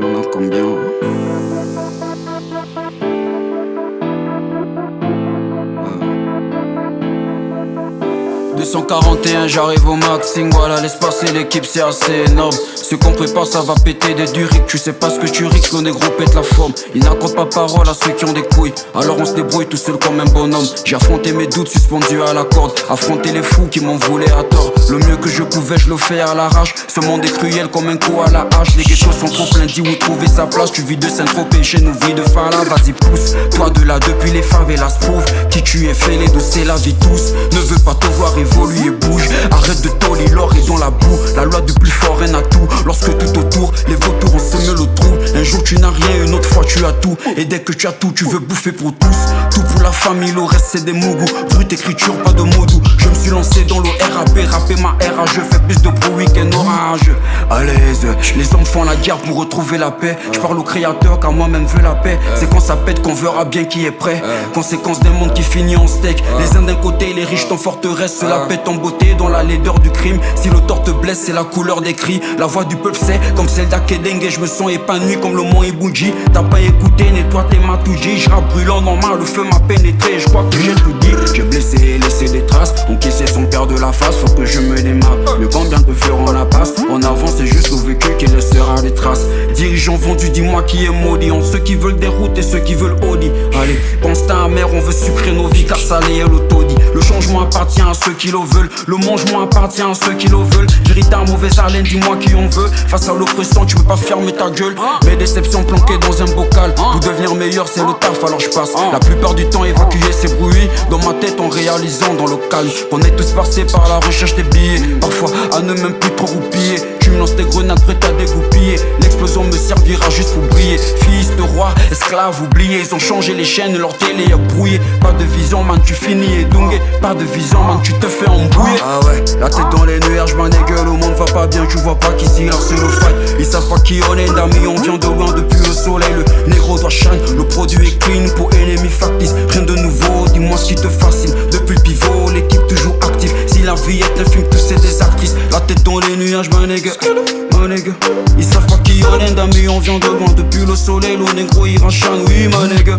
y'en a combien? 241, j'arrive au maxing, voilà l'espace et l'équipe c'est assez énorme. Ceux qu'on prépare ça va péter des duriques, tu sais pas ce que tu riques, le négro pète la forme. Il n'accorde pas parole à ceux qui ont des couilles, alors on se débrouille tout seul comme un bonhomme. J'ai affronté mes doutes suspendus à la corde, affronté les fous qui m'en voulaient à tort. Le mieux que je pouvais je le fais à l'arrache, ce monde est cruel comme un coup à la hache. Les ghettos sont trop pleins, dis où trouver sa place. Tu vis de Saint-Tropez, chez nous vie de Fala, vas-y pousse. Toi de là depuis les favelas prouve qui tu es fêlé de c'est la vie tous. Ne veux pas te voir évoluer et bouge. Arrête de toller l'or et dans la boue. La loi du plus fort, un atout. Lorsque tout autour, les vautours ont semé le trou. Un jour tu n'as rien, une autre fois tu as tout. Et dès que tu as tout, tu veux bouffer pour tous. Tout pour la famille, le reste c'est des mougous. Brute écriture, pas de mots doux. Je me suis lancé dans le RAP, rapper ma RA. Je fais plus de bruit qu'un orage. À l'aise, les hommes font la guerre pour retrouver la paix. Je parle au créateur car moi-même veux la paix. C'est quand ça pète qu'on verra bien qui est prêt. Conséquence d'un monde qui finit en steak. Les uns d'un côté, les riches en forteresse. Cela pète en beauté dans la laideur du crime. Si l'auteur te blesse, c'est la couleur des cris. La voix du peuple c'est comme celle d'Akedeng. Et je me sens épanoui comme le mont Ibunji. T'as pas écouté, nettoie tes matouji. Je rappe brûlant normal, le feu m'a pénétré. Je crois que j'ai tout dit. J'ai blessé et laissé des traces. Encaissé son père de la face, faut que je me démarre. Le combien de feront la passe. En avant c'est juste le vécu qui laissera des traces. Dirigeants vendus, dis-moi qui est maudit. En ceux qui veulent des routes et ceux qui veulent Audi. Allez, constat amer, on veut sucrer nos vies car salé est l'autodit. Le changement appartient à ceux qui le veulent. Le mangement appartient à ceux qui le veulent. Véritable mauvaise haleine, dis-moi qui on veut. Face à l'oppression, tu peux pas fermer ta gueule. Mes déceptions planquées dans un bocal. Pour devenir meilleur, c'est le taf, alors je passe la plupart du temps évacuer ces bruits dans ma tête en réalisant dans le calme. On est tous passés par la recherche des billets. Parfois à ne même plus trop roupiller. Tu me lances tes grenades prêtes à dégoupiller. L'explosion me servira juste pour briller. Fils de roi, esclaves oubliés. Ils ont changé les chaînes, leur télé est brouillée. Pas de vision, man, tu finis édougué. Pas de vision, man, tu te fais embrouiller. Ah ouais, la tête dans les nuages, man, et gueule, le monde va pas bien. Tu vois pas qu'ici, là, c'est le fight. Ils savent pas qui on est, d'amis, on vient de loin depuis le soleil. Le négro doit shine, le produit est clean pour ennemis factices. Rien de nouveau, dis-moi ce qui te fascine. Depuis le pivot, l'équipe toujours active. Si la vie est un film, tous c'est des actrices. La tête dans les nuages, man, nigga. Ils savent pas qui on est, d'amis, on vient de loin depuis le soleil. Le négro, il enchaîne, oui, ma nigga.